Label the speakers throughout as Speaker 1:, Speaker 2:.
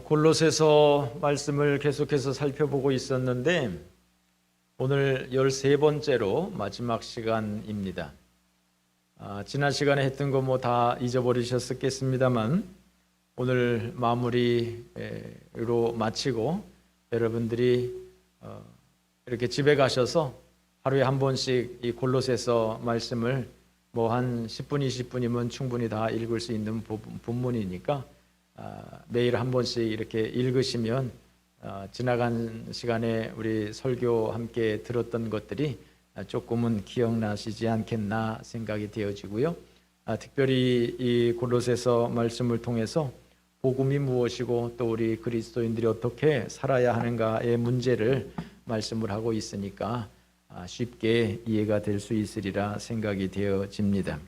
Speaker 1: 골로새서 말씀을 계속해서 살펴보고 있었는데 오늘 13번째로 마지막 시간입니다. 지난 시간에 했던 거 뭐 다 잊어버리셨겠습니다만 오늘 마무리로 마치고 여러분들이 이렇게 집에 가셔서 하루에 한 번씩 이 골로새서 말씀을 뭐 한 10분, 20분이면 충분히 다 읽을 수 있는 본문이니까 매일 한 번씩 이렇게 읽으시면 지나간 시간에 우리 설교 함께 들었던 것들이 조금은 기억나시지 않겠나 생각이 되어지고요. 특별히 이 골로새서 말씀을 통해서 복음이 무엇이고 또 우리 그리스도인들이 어떻게 살아야 하는가의 문제를 말씀을 하고 있으니까 쉽게 이해가 될 수 있으리라 생각이 되어집니다.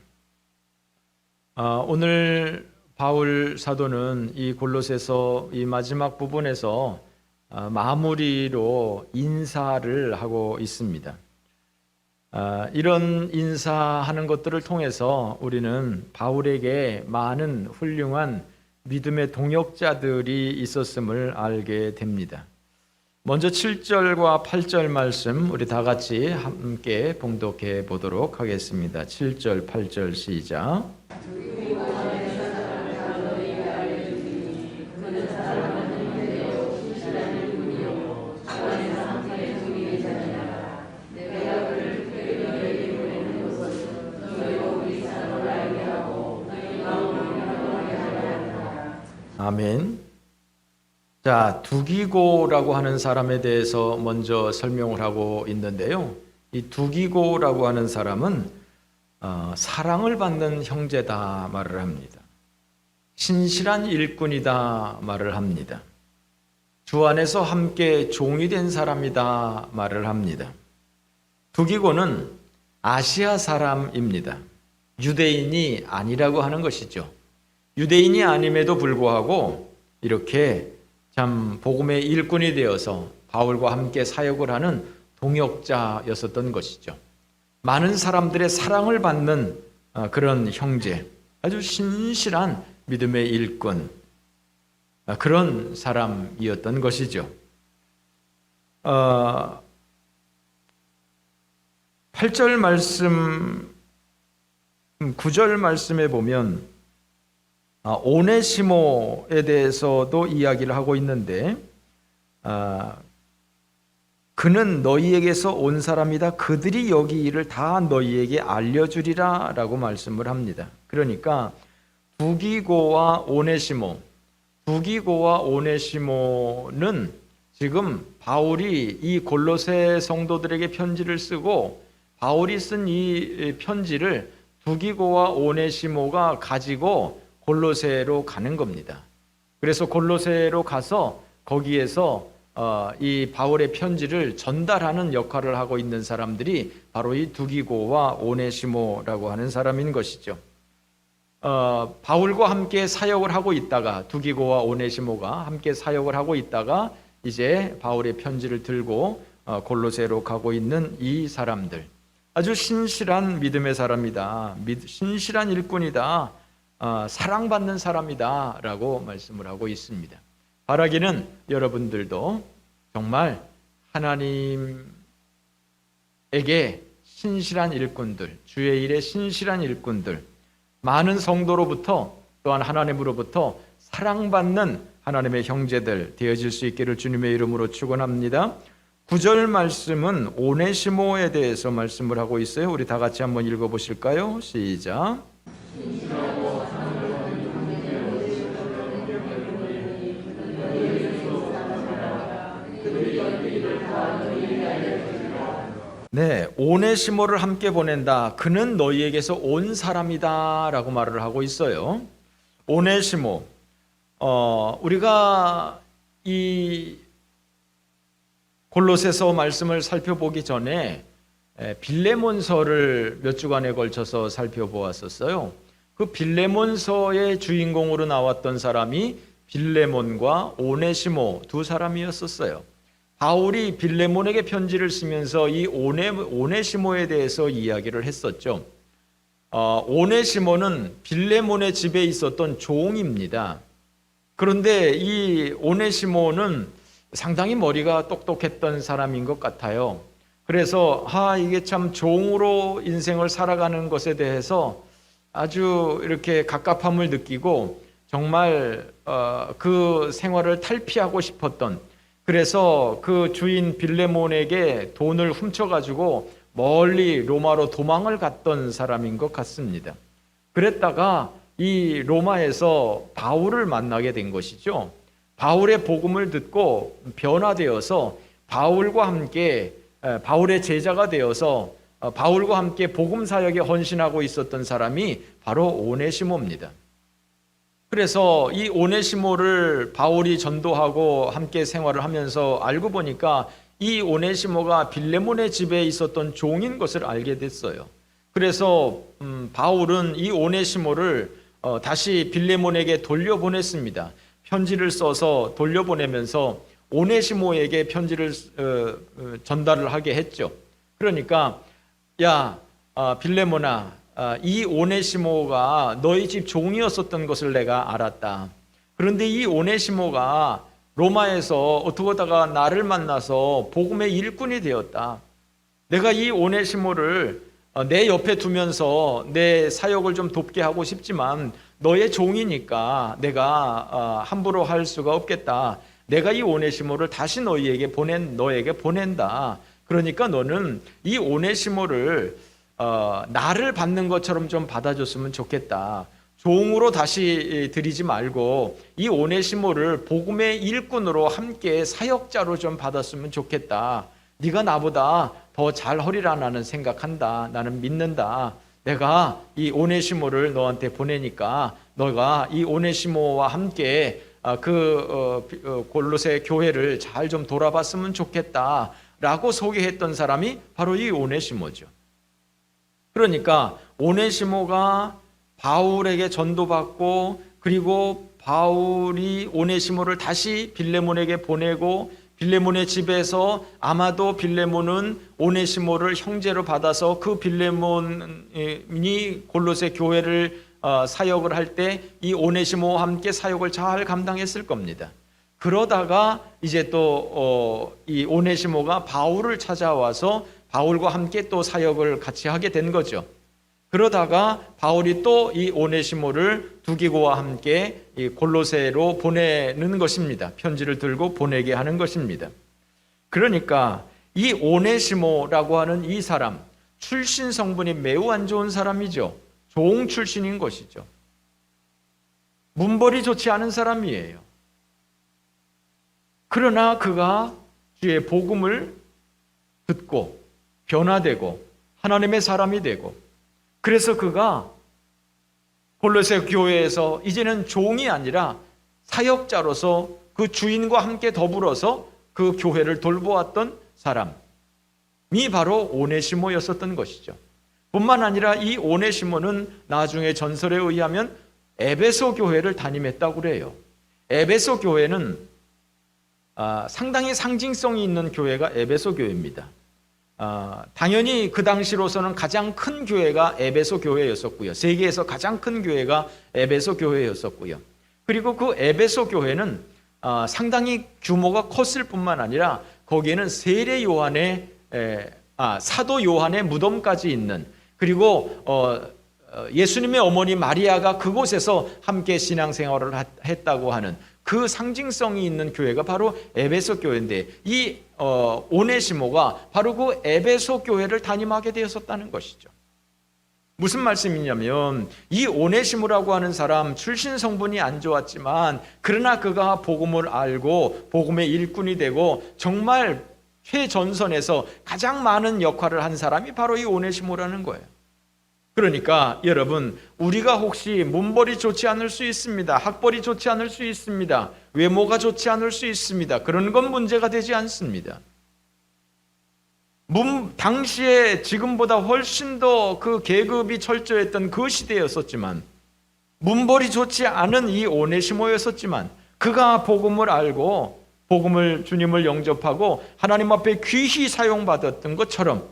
Speaker 1: 오늘 바울 사도는 이 골로새서 이 마지막 부분에서 마무리로 인사를 하고 있습니다. 이런 인사하는 것들을 통해서 우리는 바울에게 많은 훌륭한 믿음의 동역자들이 있었음을 알게 됩니다. 먼저 7절과 8절 말씀 우리 다 같이 함께 봉독해 보도록 하겠습니다. 7절, 8절 시작. 아멘. 자, 두기고라고 하는 사람에 대해서 먼저 설명을 하고 있는데요. 이 두기고라고 하는 사람은 사랑을 받는 형제다 말을 합니다. 신실한 일꾼이다 말을 합니다. 주 안에서 함께 종이 된 사람이다 말을 합니다. 두기고는 아시아 사람입니다. 유대인이 아니라고 하는 것이죠. 유대인이 아님에도 불구하고 이렇게 참 복음의 일꾼이 되어서 바울과 함께 사역을 하는 동역자였었던 것이죠. 많은 사람들의 사랑을 받는 그런 형제, 아주 신실한 믿음의 일꾼, 그런 사람이었던 것이죠. 8절 말씀, 9절 말씀에 보면 오네시모에 대해서도 이야기를 하고 있는데 그는 너희에게서 온 사람이다. 그들이 여기 일을 다 너희에게 알려주리라 라고 말씀을 합니다. 그러니까 두기고와 오네시모는 지금 바울이 이 골로새 성도들에게 편지를 쓰고 바울이 쓴 이 편지를 두기고와 오네시모가 가지고 골로새로 가는 겁니다. 그래서 골로새로 가서 거기에서 이 바울의 편지를 전달하는 역할을 하고 있는 사람들이 바로 이 두기고와 오네시모라고 하는 사람인 것이죠. 바울과 함께 사역을 하고 있다가 두기고와 오네시모가 함께 사역을 하고 있다가 이제 바울의 편지를 들고 골로새로 가고 있는 이 사람들, 아주 신실한 믿음의 사람이다, 신실한 일꾼이다, 사랑받는 사람이다 라고 말씀을 하고 있습니다. 바라기는 여러분들도 정말 하나님에게 신실한 일꾼들, 주의 일에 신실한 일꾼들, 많은 성도로부터 또한 하나님으로부터 사랑받는 하나님의 형제들 되어질 수 있기를 주님의 이름으로 축원합니다. 9절 말씀은 오네시모에 대해서 말씀을 하고 있어요. 우리 다 같이 한번 읽어보실까요? 시작. 네, 오네시모를 함께 보낸다. 그는 너희에게서 온 사람이다 라고 말을 하고 있어요. 오네시모, 우리가 이 골로새서 말씀을 살펴보기 전에 빌레몬서를 몇 주간에 걸쳐서 살펴보았었어요. 그 빌레몬서의 주인공으로 나왔던 사람이 빌레몬과 오네시모 두 사람이었었어요. 바울이 빌레몬에게 편지를 쓰면서 이 오네시모에 대해서 이야기를 했었죠. 오네시모는 빌레몬의 집에 있었던 종입니다. 그런데 이 오네시모는 상당히 머리가 똑똑했던 사람인 것 같아요. 그래서 이게 참 종으로 인생을 살아가는 것에 대해서 아주 이렇게 갑갑함을 느끼고 정말 그 생활을 탈피하고 싶었던, 그래서 그 주인 빌레몬에게 돈을 훔쳐가지고 멀리 로마로 도망을 갔던 사람인 것 같습니다. 그랬다가 이 로마에서 바울을 만나게 된 것이죠. 바울의 복음을 듣고 변화되어서 바울과 함께 바울의 제자가 되어서 바울과 함께 복음 사역에 헌신하고 있었던 사람이 바로 오네시모입니다. 그래서 이 오네시모를 바울이 전도하고 함께 생활을 하면서 알고 보니까 이 오네시모가 빌레몬의 집에 있었던 종인 것을 알게 됐어요. 그래서 바울은 이 오네시모를 다시 빌레몬에게 돌려보냈습니다. 편지를 써서 돌려보내면서 오네시모에게 편지를 전달을 하게 했죠. 그러니까 빌레몬아, 이 오네시모가 너희 집 종이었었던 것을 내가 알았다. 그런데 이 오네시모가 로마에서 어떻게 하다가 나를 만나서 복음의 일꾼이 되었다. 내가 이 오네시모를 내 옆에 두면서 내 사역을 좀 돕게 하고 싶지만 너의 종이니까 내가 함부로 할 수가 없겠다. 내가 이 오네시모를 다시 너에게 보낸다. 그러니까 너는 이 오네시모를 나를 받는 것처럼 좀 받아줬으면 좋겠다. 종으로 다시 들이지 말고 이 오네시모를 복음의 일꾼으로 함께 사역자로 좀 받았으면 좋겠다. 네가 나보다 더 잘하리라 나는 생각한다. 나는 믿는다. 내가 이 오네시모를 너한테 보내니까 너가 이 오네시모와 함께 골로새 교회를 잘 좀 돌아봤으면 좋겠다 라고 소개했던 사람이 바로 이 오네시모죠. 그러니까 오네시모가 바울에게 전도받고, 그리고 바울이 오네시모를 다시 빌레몬에게 보내고, 빌레몬의 집에서 아마도 빌레몬은 오네시모를 형제로 받아서 그 빌레몬이 골로새 교회를 사역을 할 때 이 오네시모와 함께 사역을 잘 감당했을 겁니다. 그러다가 이제 또 이 오네시모가 바울을 찾아와서 바울과 함께 또 사역을 같이 하게 된 거죠. 그러다가 바울이 또 이 오네시모를 두기고와 함께 이 골로새로 보내는 것입니다. 편지를 들고 보내게 하는 것입니다. 그러니까 이 오네시모라고 하는 이 사람, 출신 성분이 매우 안 좋은 사람이죠. 종 출신인 것이죠. 문벌이 좋지 않은 사람이에요. 그러나 그가 주의 복음을 듣고 변화되고 하나님의 사람이 되고, 그래서 그가 골로새 교회에서 이제는 종이 아니라 사역자로서 그 주인과 함께 더불어서 그 교회를 돌보았던 사람이 바로 오네시모였었던 것이죠. 뿐만 아니라 이 오네시모는 나중에 전설에 의하면 에베소 교회를 담임했다고 그래요. 에베소 교회는 상당히 상징성이 있는 교회가 에베소 교회입니다. 당연히 그 당시로서는 가장 큰 교회가 에베소 교회였었고요. 세계에서 가장 큰 교회가 에베소 교회였었고요. 그리고 그 에베소 교회는 상당히 규모가 컸을 뿐만 아니라 거기에는 사도 요한의 무덤까지 있는, 그리고 예수님의 어머니 마리아가 그곳에서 함께 신앙생활을 했다고 하는 그 상징성이 있는 교회가 바로 에베소 교회인데, 이 오네시모가 바로 그 에베소 교회를 담임하게 되었었다는 것이죠. 무슨 말씀이냐면, 이 오네시모라고 하는 사람 출신 성분이 안 좋았지만 그러나 그가 복음을 알고 복음의 일꾼이 되고 정말 최전선에서 가장 많은 역할을 한 사람이 바로 이 오네시모라는 거예요. 그러니까 여러분, 우리가 혹시 문벌이 좋지 않을 수 있습니다. 학벌이 좋지 않을 수 있습니다. 외모가 좋지 않을 수 있습니다. 그런 건 문제가 되지 않습니다. 당시에 지금보다 훨씬 더 그 계급이 철저했던 그 시대였었지만, 문벌이 좋지 않은 이 오네시모였었지만 그가 복음을 알고 주님을 영접하고 하나님 앞에 귀히 사용받았던 것처럼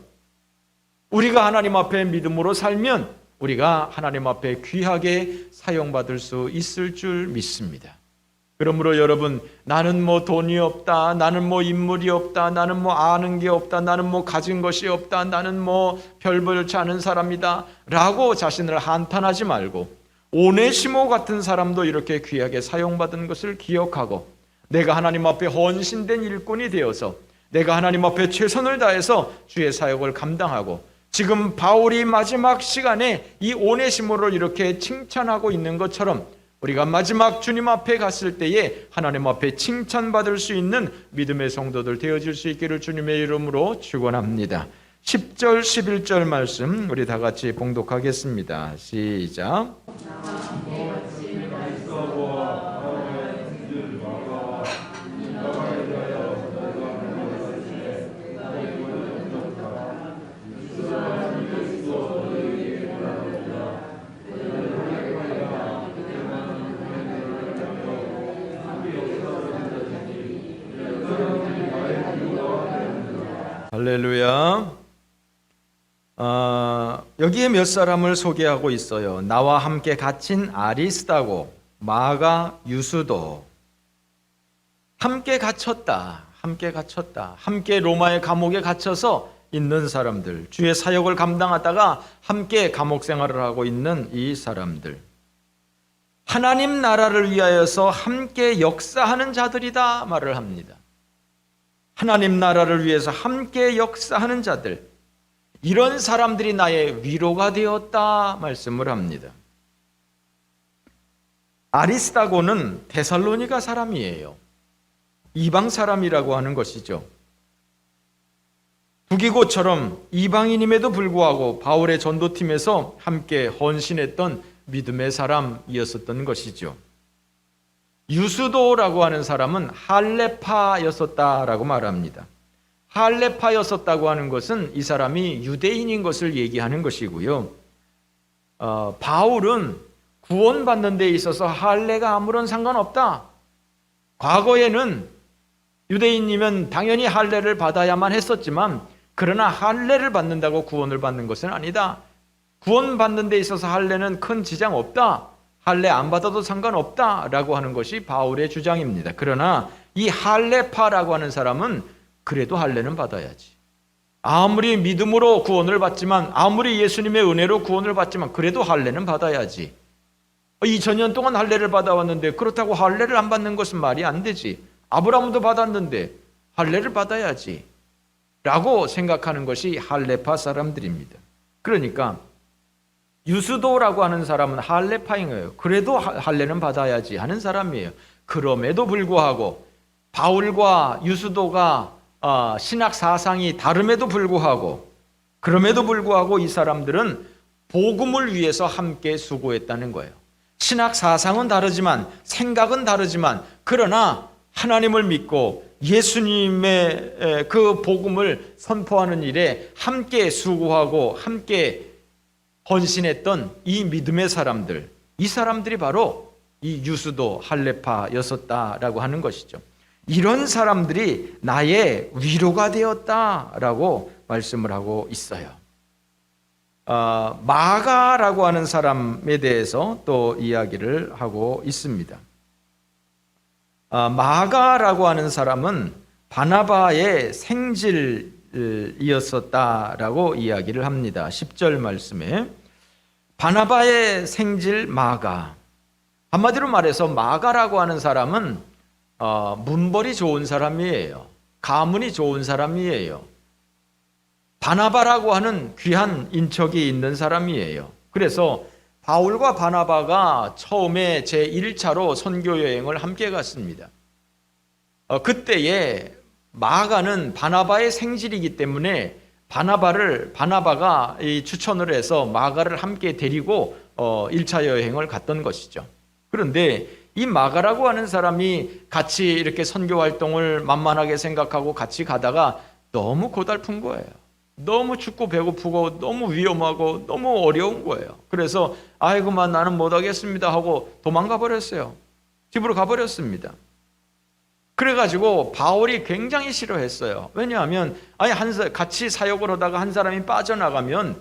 Speaker 1: 우리가 하나님 앞에 믿음으로 살면 우리가 하나님 앞에 귀하게 사용받을 수 있을 줄 믿습니다. 그러므로 여러분, 나는 뭐 돈이 없다, 나는 뭐 인물이 없다, 나는 뭐 아는 게 없다, 나는 뭐 가진 것이 없다, 나는 뭐 별 볼지 않은 사람이다 라고 자신을 한탄하지 말고, 오네시모 같은 사람도 이렇게 귀하게 사용받은 것을 기억하고, 내가 하나님 앞에 헌신된 일꾼이 되어서 내가 하나님 앞에 최선을 다해서 주의 사역을 감당하고, 지금 바울이 마지막 시간에 이 오네시모를 이렇게 칭찬하고 있는 것처럼 우리가 마지막 주님 앞에 갔을 때에 하나님 앞에 칭찬받을 수 있는 믿음의 성도들 되어질 수 있기를 주님의 이름으로 축원합니다. 10절 11절 말씀 우리 다 같이 봉독하겠습니다. 시작. 할렐루야. 여기에 몇 사람을 소개하고 있어요. 나와 함께 갇힌 아리스다고, 마가, 유수도. 함께 갇혔다. 함께 로마의 감옥에 갇혀서 있는 사람들, 주의 사역을 감당하다가 함께 감옥 생활을 하고 있는 이 사람들, 하나님 나라를 위하여서 함께 역사하는 자들이다 말을 합니다. 하나님 나라를 위해서 함께 역사하는 자들, 이런 사람들이 나의 위로가 되었다 말씀을 합니다. 아리스다고는 데살로니가 사람이에요. 이방 사람이라고 하는 것이죠. 부기고처럼 이방인임에도 불구하고 바울의 전도팀에서 함께 헌신했던 믿음의 사람이었었던 것이죠. 유수도라고 하는 사람은 할레파였었다라고 말합니다. 할레파였었다고 하는 것은 이 사람이 유대인인 것을 얘기하는 것이고요. 바울은 구원받는 데 있어서 할례가 아무런 상관없다. 과거에는 유대인이면 당연히 할례를 받아야만 했었지만, 그러나 할례를 받는다고 구원을 받는 것은 아니다. 구원받는 데 있어서 할례는 큰 지장 없다. 할례 안 받아도 상관없다라고 하는 것이 바울의 주장입니다. 그러나 이 할레파라고 하는 사람은 그래도 할례는 받아야지. 아무리 믿음으로 구원을 받지만, 아무리 예수님의 은혜로 구원을 받지만 그래도 할례는 받아야지. 2000년 동안 할례를 받아왔는데 그렇다고 할례를 안 받는 것은 말이 안 되지. 아브라함도 받았는데 할례를 받아야지 라고 생각하는 것이 할레파 사람들입니다. 그러니까 유수도라고 하는 사람은 할레파인 거예요. 그래도 할례는 받아야지 하는 사람이에요. 그럼에도 불구하고 바울과 유수도가 신학 사상이 다름에도 불구하고, 그럼에도 불구하고 이 사람들은 복음을 위해서 함께 수고했다는 거예요. 신학 사상은 다르지만, 생각은 다르지만, 그러나 하나님을 믿고 예수님의 그 복음을 선포하는 일에 함께 수고하고 함께 헌신했던 이 믿음의 사람들, 이 사람들이 바로 이 유수도 할레파였었다라고 하는 것이죠. 이런 사람들이 나의 위로가 되었다라고 말씀을 하고 있어요. 마가라고 하는 사람에 대해서 또 이야기를 하고 있습니다. 마가라고 하는 사람은 바나바의 생질이었었다라고 이야기를 합니다. 10절 말씀에 바나바의 생질 마가, 한마디로 말해서 마가라고 하는 사람은 문벌이 좋은 사람이에요. 가문이 좋은 사람이에요. 바나바라고 하는 귀한 인척이 있는 사람이에요. 그래서 바울과 바나바가 처음에 제1차로 선교 여행을 함께 갔습니다. 그때에 마가는 바나바의 생질이기 때문에 바나바가 추천을 해서 마가를 함께 데리고 1차 여행을 갔던 것이죠. 그런데 이 마가라고 하는 사람이 같이 이렇게 선교 활동을 만만하게 생각하고 같이 가다가 너무 고달픈 거예요. 너무 춥고 배고프고 너무 위험하고 너무 어려운 거예요. 그래서 아이고만 나는 못하겠습니다 하고 도망가 버렸어요. 집으로 가버렸습니다. 그래가지고 바울이 굉장히 싫어했어요. 왜냐하면 같이 사역을 하다가 한 사람이 빠져나가면,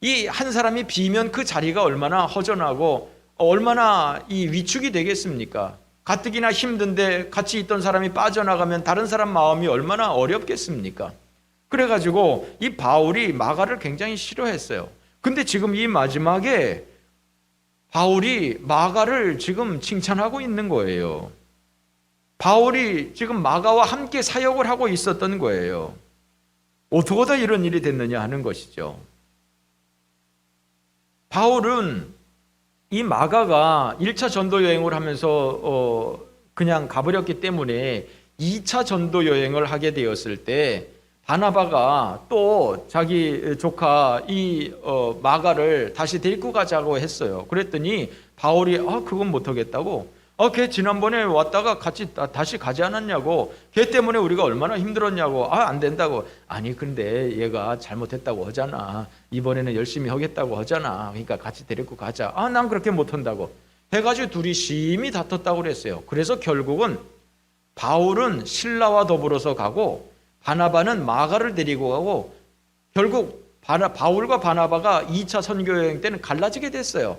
Speaker 1: 이 한 사람이 비면 그 자리가 얼마나 허전하고 얼마나 이 위축이 되겠습니까? 가뜩이나 힘든데 같이 있던 사람이 빠져나가면 다른 사람 마음이 얼마나 어렵겠습니까? 그래가지고 이 바울이 마가를 굉장히 싫어했어요. 근데 지금 이 마지막에 바울이 마가를 지금 칭찬하고 있는 거예요. 바울이 지금 마가와 함께 사역을 하고 있었던 거예요. 어떻게 다 이런 일이 됐느냐 하는 것이죠. 바울은 이 마가가 1차 전도 여행을 하면서 그냥 가버렸기 때문에 2차 전도 여행을 하게 되었을 때 바나바가 또 자기 조카 이 마가를 다시 데리고 가자고 했어요. 그랬더니 바울이 그건 못하겠다고. 걔 지난번에 왔다가 같이 다시 가지 않았냐고. 걔 때문에 우리가 얼마나 힘들었냐고. 안 된다고. 아니 근데 얘가 잘못했다고 하잖아. 이번에는 열심히 하겠다고 하잖아. 그러니까 같이 데리고 가자. 난 그렇게 못한다고. 해가지고 둘이 심히 다퉜다고 그랬어요. 그래서 결국은 바울은 실라와 더불어서 가고 바나바는 마가를 데리고 가고 결국 바울과 바나바가 2차 선교여행 때는 갈라지게 됐어요.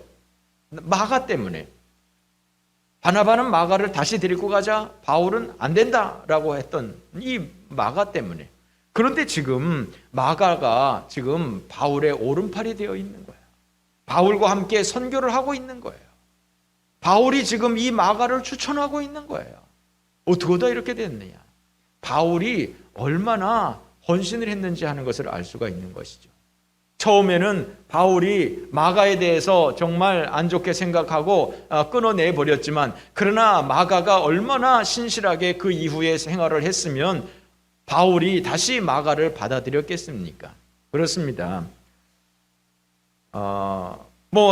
Speaker 1: 마가 때문에. 바나바는 마가를 다시 데리고 가자. 바울은 안 된다라고 했던 이 마가 때문에. 그런데 지금 마가가 지금 바울의 오른팔이 되어 있는 거예요. 바울과 함께 선교를 하고 있는 거예요. 바울이 지금 이 마가를 추천하고 있는 거예요. 어떻게 다 이렇게 됐느냐. 바울이 얼마나 헌신을 했는지 하는 것을 알 수가 있는 것이죠. 처음에는 바울이 마가에 대해서 정말 안 좋게 생각하고 끊어내 버렸지만 그러나 마가가 얼마나 신실하게 그 이후에 생활을 했으면 바울이 다시 마가를 받아들였겠습니까? 그렇습니다.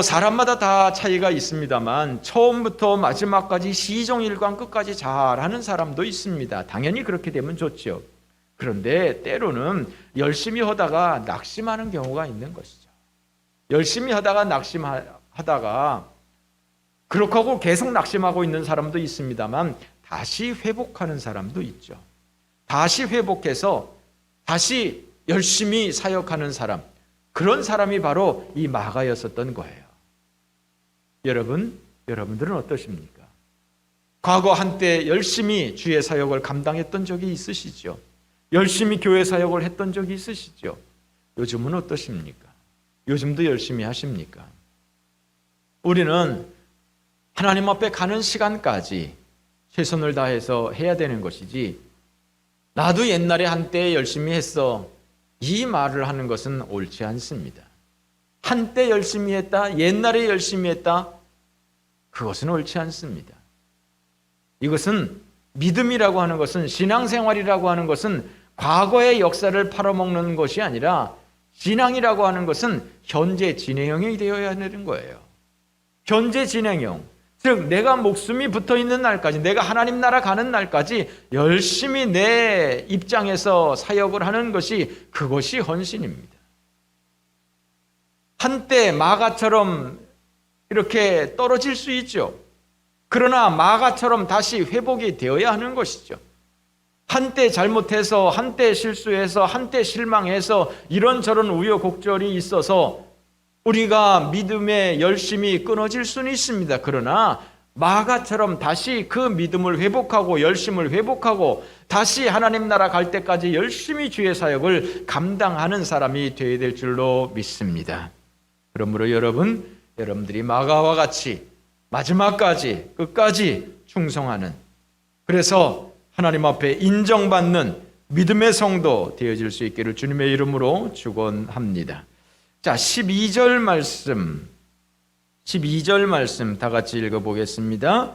Speaker 1: 사람마다 다 차이가 있습니다만 처음부터 마지막까지 시종일관 끝까지 잘하는 사람도 있습니다. 당연히 그렇게 되면 좋죠. 그런데 때로는 열심히 하다가 낙심하는 경우가 있는 것이죠. 열심히 하다가 낙심하다가 그렇게 하고 계속 낙심하고 있는 사람도 있습니다만 다시 회복하는 사람도 있죠. 다시 회복해서 다시 열심히 사역하는 사람, 그런 사람이 바로 이 마가였었던 거예요. 여러분들은 어떠십니까? 과거 한때 열심히 주의 사역을 감당했던 적이 있으시죠? 열심히 교회 사역을 했던 적이 있으시죠? 요즘은 어떠십니까? 요즘도 열심히 하십니까? 우리는 하나님 앞에 가는 시간까지 최선을 다해서 해야 되는 것이지 나도 옛날에 한때 열심히 했어 이 말을 하는 것은 옳지 않습니다. 한때 열심히 했다, 옛날에 열심히 했다, 그것은 옳지 않습니다. 이것은 믿음이라고 하는 것은, 신앙생활이라고 하는 것은 과거의 역사를 팔아먹는 것이 아니라 신앙이라고 하는 것은 현재 진행형이 되어야 하는 거예요. 현재 진행형. 즉 내가 목숨이 붙어있는 날까지, 내가 하나님 나라 가는 날까지 열심히 내 입장에서 사역을 하는 것이, 그것이 헌신입니다. 한때 마가처럼 이렇게 떨어질 수 있죠. 그러나 마가처럼 다시 회복이 되어야 하는 것이죠. 한때 잘못해서, 한때 실수해서, 한때 실망해서 이런저런 우여곡절이 있어서 우리가 믿음에 열심히 끊어질 수는 있습니다. 그러나 마가처럼 다시 그 믿음을 회복하고 열심을 회복하고 다시 하나님 나라 갈 때까지 열심히 주의 사역을 감당하는 사람이 되어야 될 줄로 믿습니다. 그러므로 여러분들이 마가와 같이 마지막까지 끝까지 충성하는, 그래서 하나님 앞에 인정받는 믿음의 성도 되어질 수 있기를 주님의 이름으로 축원합니다. 자, 12절 말씀 다 같이 읽어보겠습니다.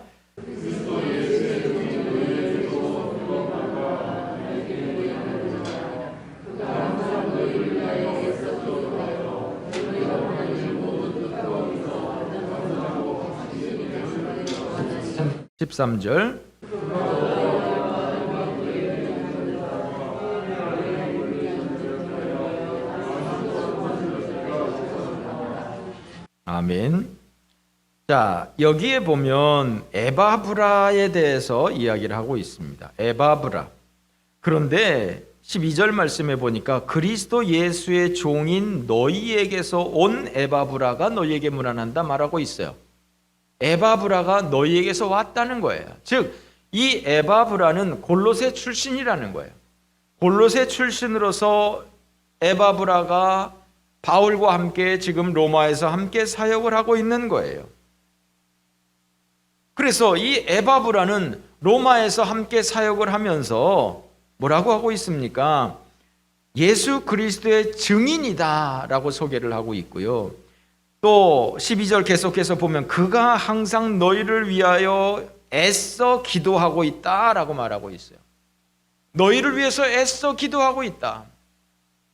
Speaker 1: (13절) 아멘. 자, 여기에 보면 에바브라에 대해서 이야기를 하고 있습니다. 에바브라. 그런데 12절 말씀에 보니까 그리스도 예수의 종인 너희에게서 온 에바브라가 너희에게 문안한다 말하고 있어요. 에바브라가 너희에게서 왔다는 거예요. 즉, 이 에바브라는 골로새 출신이라는 거예요. 골로새 출신으로서 에바브라가 바울과 함께 지금 로마에서 함께 사역을 하고 있는 거예요. 그래서 이 에바브라는 로마에서 함께 사역을 하면서 뭐라고 하고 있습니까? 예수 그리스도의 증인이다 라고 소개를 하고 있고요. 또 12절 계속해서 보면 그가 항상 너희를 위하여 애써 기도하고 있다 라고 말하고 있어요. 너희를 위해서 애써 기도하고 있다.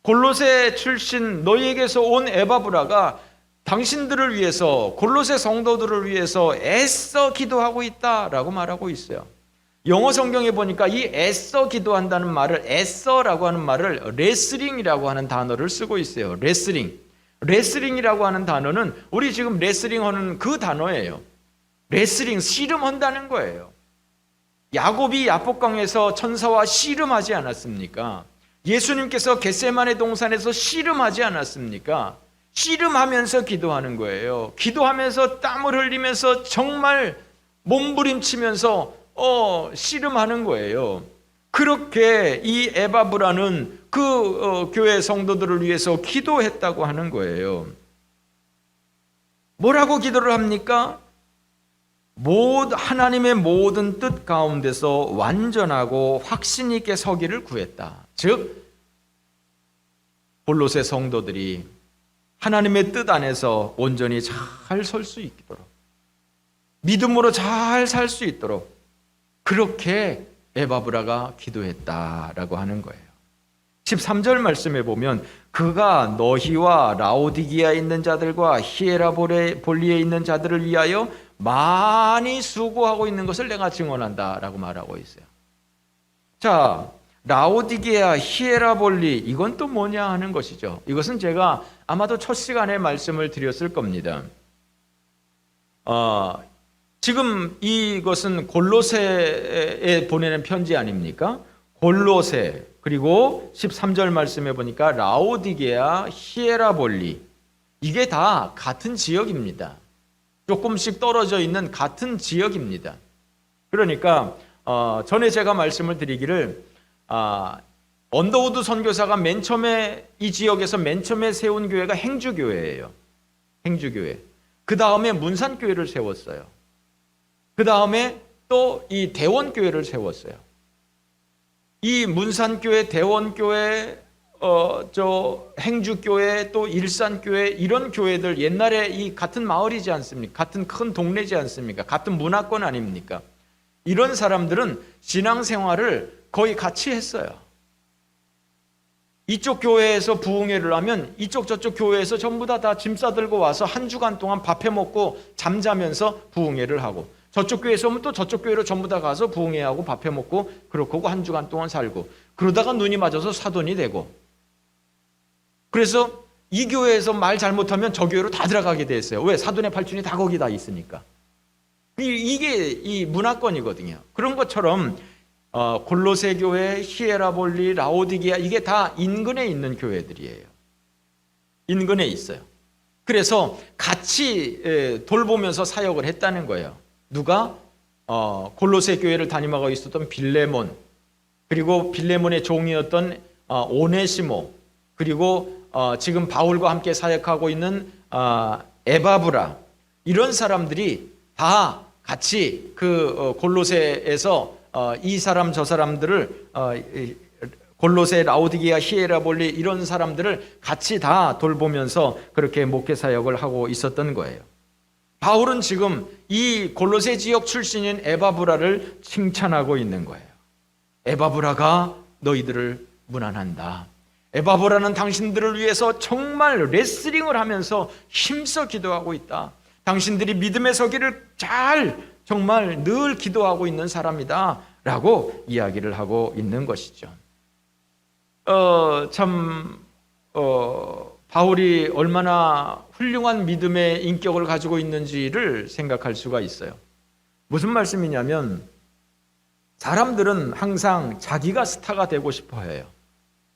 Speaker 1: 골로새 출신 너희에게서 온 에바브라가 당신들을 위해서, 골로새 성도들을 위해서 애써 기도하고 있다라고 말하고 있어요. 영어 성경에 보니까 이 애써 기도한다는 말을, 애써라고 하는 말을 레슬링이라고 하는 단어를 쓰고 있어요. 레슬링이라고 하는 단어는 우리 지금 레슬링 하는 그 단어예요. 레슬링, 씨름한다는 거예요. 야곱이 야복강에서 천사와 씨름하지 않았습니까? 예수님께서 겟세마네 동산에서 씨름하지 않았습니까? 씨름하면서 기도하는 거예요. 기도하면서 땀을 흘리면서 정말 몸부림치면서 씨름하는 거예요. 그렇게 이 에바브라는 그 교회 성도들을 위해서 기도했다고 하는 거예요. 뭐라고 기도를 합니까? 하나님의 모든 뜻 가운데서 완전하고 확신 있게 서기를 구했다. 즉, 골로새 성도들이 하나님의 뜻 안에서 온전히 잘 설 수 있도록, 믿음으로 잘 살 수 있도록 그렇게 에바브라가 기도했다라고 하는 거예요. 13절 말씀에 보면 그가 너희와 라오디기아에 있는 자들과 히에라볼리에 있는 자들을 위하여 많이 수고하고 있는 것을 내가 증언한다라고 말하고 있어요. 자, 라오디게아, 히에라볼리, 이건 또 뭐냐 하는 것이죠. 이것은 제가 아마도 첫 시간에 말씀을 드렸을 겁니다. 지금 이것은 골로새에 보내는 편지 아닙니까? 골로새, 그리고 13절 말씀에 보니까 라오디게아, 히에라볼리, 이게 다 같은 지역입니다. 조금씩 떨어져 있는 같은 지역입니다. 그러니까 전에 제가 말씀을 드리기를 언더우드 선교사가 맨 처음에 이 지역에서 맨 처음에 세운 교회가 행주교회예요. 행주교회. 그 다음에 문산교회를 세웠어요. 그 다음에 또 이 대원교회를 세웠어요. 이 문산교회, 대원교회, 행주교회, 또 일산교회, 이런 교회들 옛날에 이 같은 마을이지 않습니까? 같은 큰 동네지 않습니까? 같은 문화권 아닙니까? 이런 사람들은 신앙생활을 거의 같이 했어요. 이쪽 교회에서 부흥회를 하면 이쪽 저쪽 교회에서 전부 다 짐 싸들고 와서 한 주간 동안 밥해 먹고 잠자면서 부흥회를 하고, 저쪽 교회에서 오면 또 저쪽 교회로 전부 다 가서 부흥회하고 밥해 먹고 그렇고 한 주간 동안 살고, 그러다가 눈이 맞아서 사돈이 되고, 그래서 이 교회에서 말 잘못하면 저 교회로 다 들어가게 돼 있어요. 왜? 사돈의 팔촌이 다 거기 다 있으니까. 이게 이 문화권이거든요. 그런 것처럼 골로새 교회, 히에라볼리, 라오디게아, 이게 다 인근에 있는 교회들이에요. 인근에 있어요. 그래서 같이 돌보면서 사역을 했다는 거예요. 누가? 골로새 교회를 담임하고 있었던 빌레몬, 그리고 빌레몬의 종이었던 오네시모, 그리고 지금 바울과 함께 사역하고 있는 에바브라, 이런 사람들이 다 같이 그 골로새에서 이 사람 저 사람들을, 골로새, 라오디게아, 히에라볼리, 이런 사람들을 같이 다 돌보면서 그렇게 목회 사역을 하고 있었던 거예요. 바울은 지금 이 골로새 지역 출신인 에바브라를 칭찬하고 있는 거예요. 에바브라가 너희들을 문안한다. 에바브라는 당신들을 위해서 정말 레슬링을 하면서 힘써 기도하고 있다. 당신들이 믿음의 서기를 정말 늘 기도하고 있는 사람이다 라고 이야기를 하고 있는 것이죠. 바울이 얼마나 훌륭한 믿음의 인격을 가지고 있는지를 생각할 수가 있어요. 무슨 말씀이냐면, 사람들은 항상 자기가 스타가 되고 싶어 해요.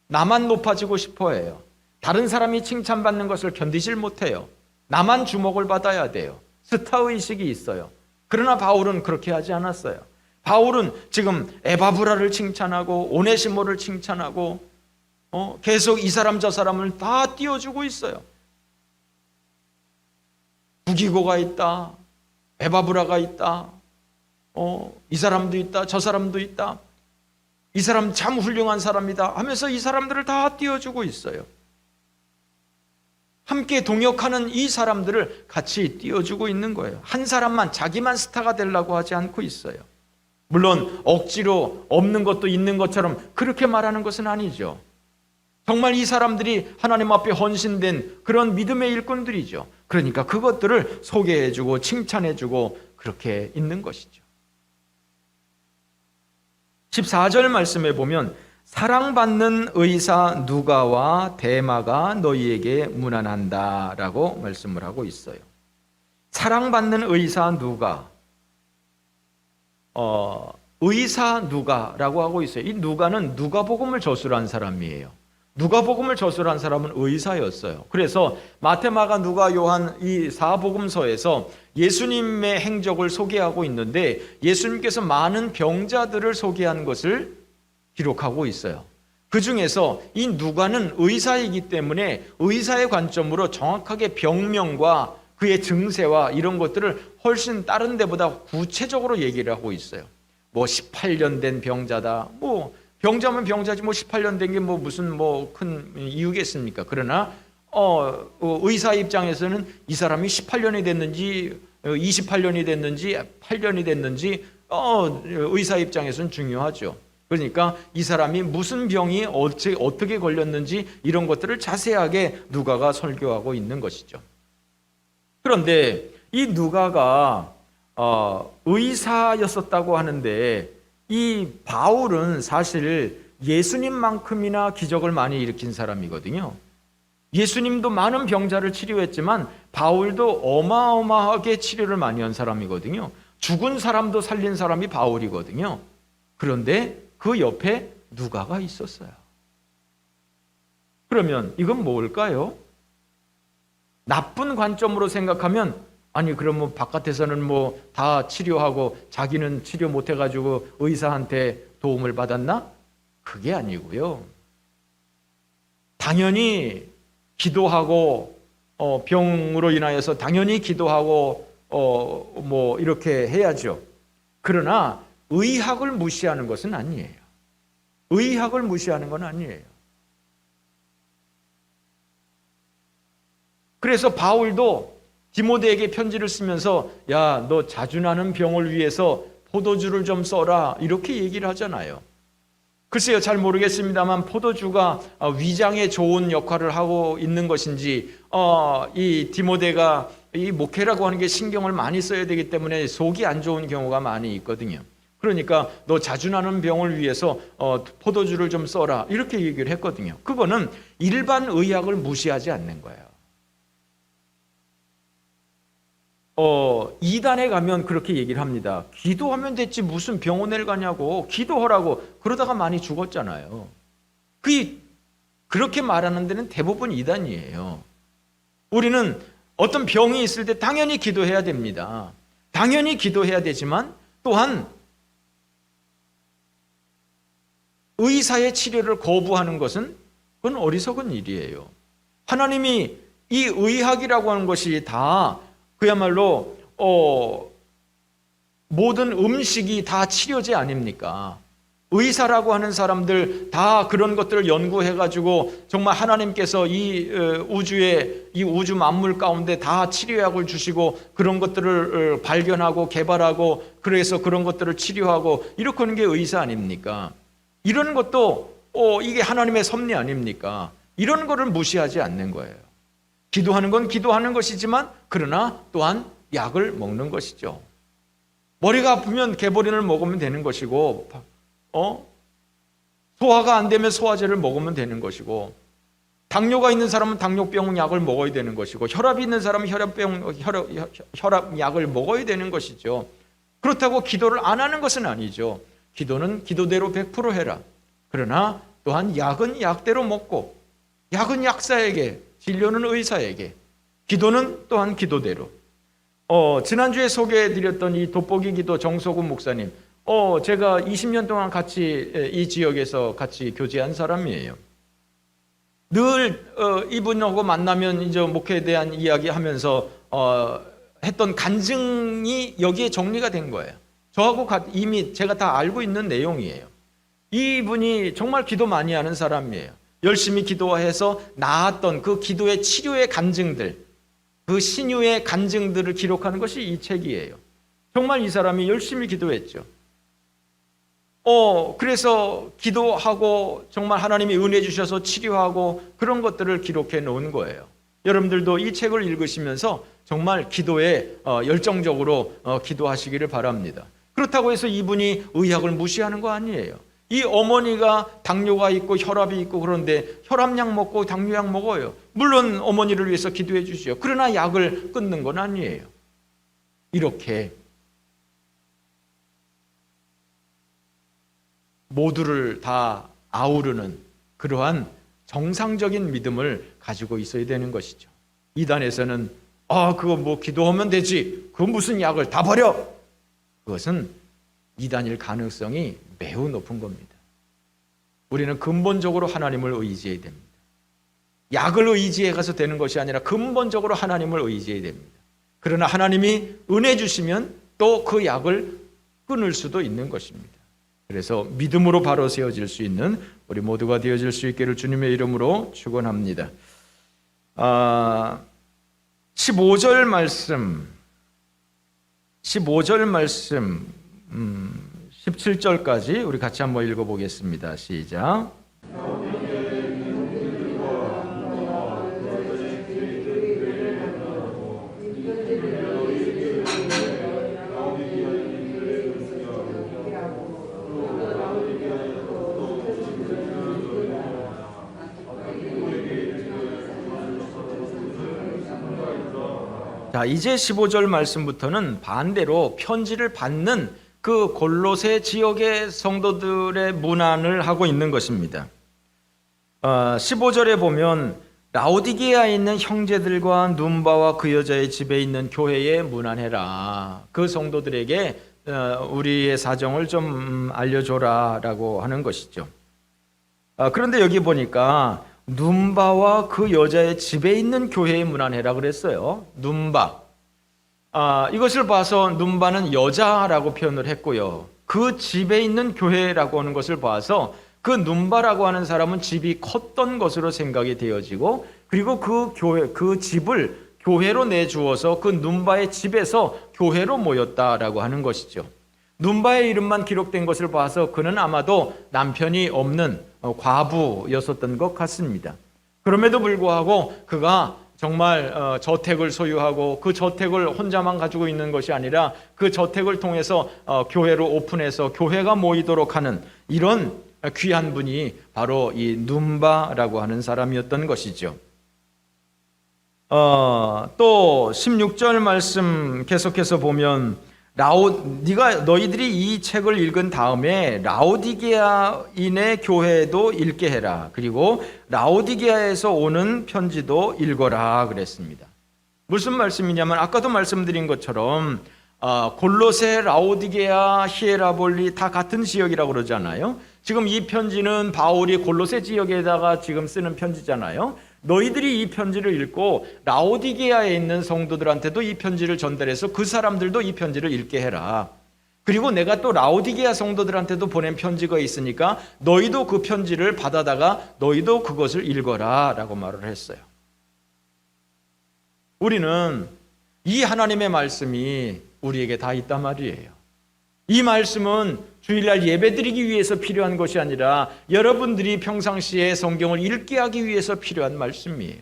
Speaker 1: 나만 높아지고 싶어 해요. 다른 사람이 칭찬받는 것을 견디질 못해요. 나만 주목을 받아야 돼요. 스타의식이 있어요. 그러나 바울은 그렇게 하지 않았어요. 바울은 지금 에바브라를 칭찬하고 오네시모를 칭찬하고 계속 이 사람 저 사람을 다 띄워주고 있어요. 부기고가 있다. 에바브라가 있다. 이 사람도 있다. 저 사람도 있다. 이 사람 참 훌륭한 사람이다 하면서 이 사람들을 다 띄워주고 있어요. 함께 동역하는 이 사람들을 같이 띄워주고 있는 거예요. 한 사람만 자기만 스타가 되려고 하지 않고 있어요. 물론 억지로 없는 것도 있는 것처럼 그렇게 말하는 것은 아니죠. 정말 이 사람들이 하나님 앞에 헌신된 그런 믿음의 일꾼들이죠. 그러니까 그것들을 소개해주고 칭찬해주고 그렇게 있는 것이죠. 14절 말씀에 보면 사랑받는 의사 누가와 데마가 너희에게 문안한다 라고 말씀을 하고 있어요. 사랑받는 의사 누가, 의사 누가라고 하고 있어요. 이 누가는 누가복음을 저술한 사람이에요. 누가복음을 저술한 사람은 의사였어요. 그래서 마태, 마가, 누가, 요한 이 사복음서에서 예수님의 행적을 소개하고 있는데 예수님께서 많은 병자들을 소개한 것을 기록하고 있어요. 그 중에서 이 누가는 의사이기 때문에 의사의 관점으로 정확하게 병명과 그의 증세와 이런 것들을 훨씬 다른 데보다 구체적으로 얘기를 하고 있어요. 뭐 18년 된 병자다. 뭐 병자면 병자지 뭐 18년 된 게 뭐 무슨 뭐 큰 이유겠습니까? 그러나 의사 입장에서는 이 사람이 18년이 됐는지 28년이 됐는지 8년이 됐는지 의사 입장에서는 중요하죠. 그러니까 이 사람이 무슨 병이 어떻게 걸렸는지 이런 것들을 자세하게 누가가 설교하고 있는 것이죠. 그런데 이 누가가 의사였었다고 하는데 이 바울은 사실 예수님만큼이나 기적을 많이 일으킨 사람이거든요. 예수님도 많은 병자를 치료했지만 바울도 어마어마하게 치료를 많이 한 사람이거든요. 죽은 사람도 살린 사람이 바울이거든요. 그런데 그 옆에 누가가 있었어요. 그러면 이건 뭘까요? 나쁜 관점으로 생각하면 아니 그러면 바깥에서는 뭐 다 치료하고 자기는 치료 못해가지고 의사한테 도움을 받았나? 그게 아니고요. 당연히 기도하고 병으로 인하여서 당연히 기도하고 뭐 이렇게 해야죠. 그러나 의학을 무시하는 것은 아니에요. 의학을 무시하는 건 아니에요. 그래서 바울도 디모데에게 편지를 쓰면서 야, 너 자주 나는 병을 위해서 포도주를 좀 써라 이렇게 얘기를 하잖아요. 글쎄요, 잘 모르겠습니다만 포도주가 위장에 좋은 역할을 하고 있는 것인지 이 디모데가 이 목회라고 하는 게 신경을 많이 써야 되기 때문에 속이 안 좋은 경우가 많이 있거든요. 그러니까 너 자주 나는 병을 위해서 포도주를 좀 써라 이렇게 얘기를 했거든요. 그거는 일반 의학을 무시하지 않는 거예요. 이단에 가면 그렇게 얘기를 합니다. 기도하면 됐지 무슨 병원에 가냐고 기도하라고 그러다가 많이 죽었잖아요. 그렇게 말하는 데는 대부분 이단이에요. 우리는 어떤 병이 있을 때 당연히 기도해야 됩니다. 당연히 기도해야 되지만 또한 의사의 치료를 거부하는 것은 그건 어리석은 일이에요. 하나님이 이 의학이라고 하는 것이 다 그야말로 모든 음식이 다 치료제 아닙니까? 의사라고 하는 사람들 다 그런 것들을 연구해가지고 정말 하나님께서 이 우주 만물 가운데 다 치료약을 주시고 그런 것들을 발견하고 개발하고 그래서 그런 것들을 치료하고 이렇게 하는 게 의사 아닙니까? 이런 것도 이게 하나님의 섭리 아닙니까? 이런 거를 무시하지 않는 거예요. 기도하는 건 기도하는 것이지만 그러나 또한 약을 먹는 것이죠. 머리가 아프면 개보린을 먹으면 되는 것이고 소화가 안 되면 소화제를 먹으면 되는 것이고 당뇨가 있는 사람은 당뇨병 약을 먹어야 되는 것이고 혈압이 있는 사람은 혈압 약을 먹어야 되는 것이죠. 그렇다고 기도를 안 하는 것은 아니죠. 기도는 기도대로 100% 해라. 그러나 또한 약은 약대로 먹고 약은 약사에게 진료는 의사에게 기도는 또한 기도대로 지난주에 소개해드렸던 이 돋보기 기도 정소금 목사님, 제가 20년 동안 같이 이 지역에서 같이 교제한 사람이에요. 늘 이분하고 만나면 이제 목회에 대한 이야기하면서 했던 간증이 여기에 정리가 된 거예요. 저하고 이미 제가 다 알고 있는 내용이에요. 이분이 정말 기도 많이 하는 사람이에요. 열심히 기도해서 나았던 그 기도의 치료의 간증들, 그 신유의 간증들을 기록하는 것이 이 책이에요. 정말 이 사람이 열심히 기도했죠. 그래서 기도하고 정말 하나님이 은혜 주셔서 치료하고 그런 것들을 기록해 놓은 거예요. 여러분들도 이 책을 읽으시면서 정말 기도에 열정적으로 기도하시기를 바랍니다. 그렇다고 해서 이분이 의학을 무시하는 거 아니에요. 이 어머니가 당뇨가 있고 혈압이 있고 그런데 혈압약 먹고 당뇨약 먹어요. 물론 어머니를 위해서 기도해 주시죠. 그러나 약을 끊는 건 아니에요. 이렇게 모두를 다 아우르는 그러한 정상적인 믿음을 가지고 있어야 되는 것이죠. 이단에서는 그거 뭐 기도하면 되지. 그 무슨 약을 다 버려. 그것은 이단일 가능성이 매우 높은 겁니다. 우리는 근본적으로 하나님을 의지해야 됩니다. 약을 의지해 가서 되는 것이 아니라 근본적으로 하나님을 의지해야 됩니다. 그러나 하나님이 은혜 주시면 또 그 약을 끊을 수도 있는 것입니다. 그래서 믿음으로 바로 세워질 수 있는 우리 모두가 되어질 수 있기를 주님의 이름으로 축원합니다. 15절 말씀 17절까지 우리 같이 한번 읽어보겠습니다. 시작. 자, 이제 15절 말씀부터는 반대로 편지를 받는 그 골로새 지역의 성도들의 문안을 하고 있는 것입니다. 15절에 보면 라오디게아에 있는 형제들과 눈바와 그 여자의 집에 있는 교회에 문안해라. 그 성도들에게 우리의 사정을 좀 알려줘라 라고 하는 것이죠. 그런데 여기 보니까 눈바와 그 여자의 집에 있는 교회에 문안해라 그랬어요. 눈바. 이것을 봐서 눈바는 여자라고 표현을 했고요. 그 집에 있는 교회라고 하는 것을 봐서 그 눈바라고 하는 사람은 집이 컸던 것으로 생각이 되어지고, 그리고 그 집을 교회로 내주어서 그 눈바의 집에서 교회로 모였다라고 하는 것이죠. 눈바의 이름만 기록된 것을 봐서 그는 아마도 남편이 없는 과부였었던 것 같습니다. 그럼에도 불구하고 그가 정말 저택을 소유하고 그 저택을 혼자만 가지고 있는 것이 아니라 그 저택을 통해서 교회로 오픈해서 교회가 모이도록 하는 이런 귀한 분이 바로 이 눈바라고 하는 사람이었던 것이죠. 또 16절 말씀 계속해서 보면 너희들이 이 책을 읽은 다음에 라오디게아인의 교회도 읽게 해라. 그리고 라오디게아에서 오는 편지도 읽어라 그랬습니다. 무슨 말씀이냐면 아까도 말씀드린 것처럼 골로새, 라오디게아, 히에라볼리 다 같은 지역이라고 그러잖아요. 지금 이 편지는 바울이 골로새 지역에다가 지금 쓰는 편지잖아요. 너희들이 이 편지를 읽고 라오디게아에 있는 성도들한테도 이 편지를 전달해서 그 사람들도 이 편지를 읽게 해라. 그리고 내가 또 라오디게아 성도들한테도 보낸 편지가 있으니까 너희도 그 편지를 받아다가 너희도 그것을 읽어라 라고 말을 했어요. 우리는 이 하나님의 말씀이 우리에게 다 있단 말이에요. 이 말씀은 주일날 예배드리기 위해서 필요한 것이 아니라 여러분들이 평상시에 성경을 읽게 하기 위해서 필요한 말씀이에요.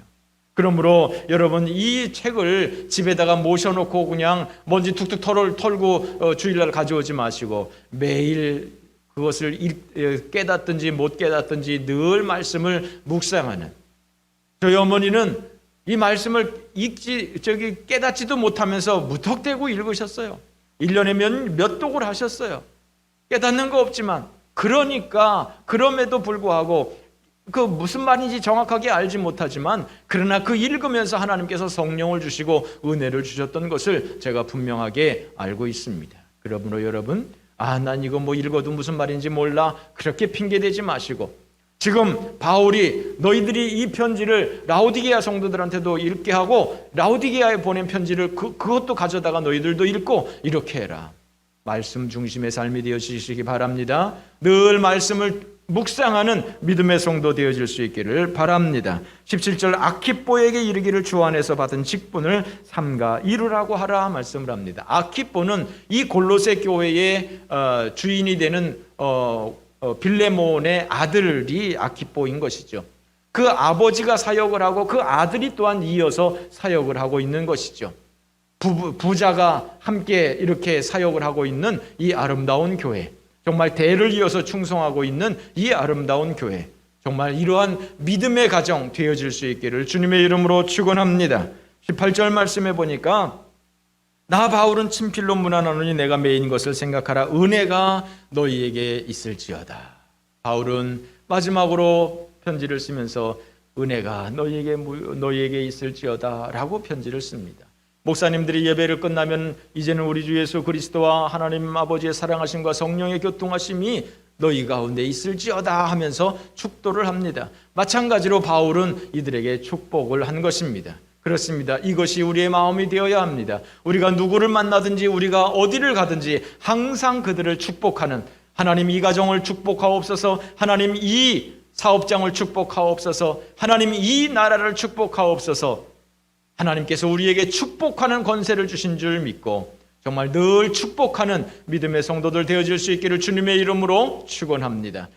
Speaker 1: 그러므로 여러분 이 책을 집에다가 모셔놓고 그냥 먼지 툭툭 털고 주일날 가져오지 마시고 매일 그것을 깨닫든지 못 깨닫든지 늘 말씀을 묵상하는, 저희 어머니는 이 말씀을 깨닫지도 못하면서 무턱대고 읽으셨어요. 1년에 몇 독을 하셨어요. 깨닫는 거 없지만. 그러니까 그럼에도 불구하고 그 무슨 말인지 정확하게 알지 못하지만 그러나 그 읽으면서 하나님께서 성령을 주시고 은혜를 주셨던 것을 제가 분명하게 알고 있습니다. 그러므로 여러분, 난 이거 뭐 읽어도 무슨 말인지 몰라, 그렇게 핑계대지 마시고, 지금 바울이 너희들이 이 편지를 라오디게아 성도들한테도 읽게 하고 라오디게아에 보낸 편지를 그것도 가져다가 너희들도 읽고 이렇게 해라. 말씀 중심의 삶이 되어지시기 바랍니다. 늘 말씀을 묵상하는 믿음의 성도 되어질 수 있기를 바랍니다. 17절 아키뽀에게 이르기를 주 안에서 받은 직분을 삼가 이루라고 하라 말씀을 합니다. 아키뽀는 이 골로새 교회의 주인이 되는 빌레몬의 아들이 아키뽀인 것이죠. 그 아버지가 사역을 하고 그 아들이 또한 이어서 사역을 하고 있는 것이죠. 부자가 함께 이렇게 사역을 하고 있는 이 아름다운 교회, 정말 대를 이어서 충성하고 있는 이 아름다운 교회, 정말 이러한 믿음의 가정 되어질 수 있기를 주님의 이름으로 축원합니다. 18절 말씀해 보니까 나 바울은 친필로 문안하노니 내가 매인 것을 생각하라. 은혜가 너희에게 있을지어다. 바울은 마지막으로 편지를 쓰면서 은혜가 너희에게 있을지어다 라고 편지를 씁니다. 목사님들이 예배를 끝나면 이제는 우리 주 예수 그리스도와 하나님 아버지의 사랑하심과 성령의 교통하심이 너희 가운데 있을지어다 하면서 축도를 합니다. 마찬가지로 바울은 이들에게 축복을 한 것입니다. 그렇습니다. 이것이 우리의 마음이 되어야 합니다. 우리가 누구를 만나든지 우리가 어디를 가든지 항상 그들을 축복하는, 하나님 이 가정을 축복하옵소서, 하나님 이 사업장을 축복하옵소서, 하나님 이 나라를 축복하옵소서, 하나님께서 우리에게 축복하는 권세를 주신 줄 믿고 정말 늘 축복하는 믿음의 성도들 되어질 수 있기를 주님의 이름으로 축원합니다.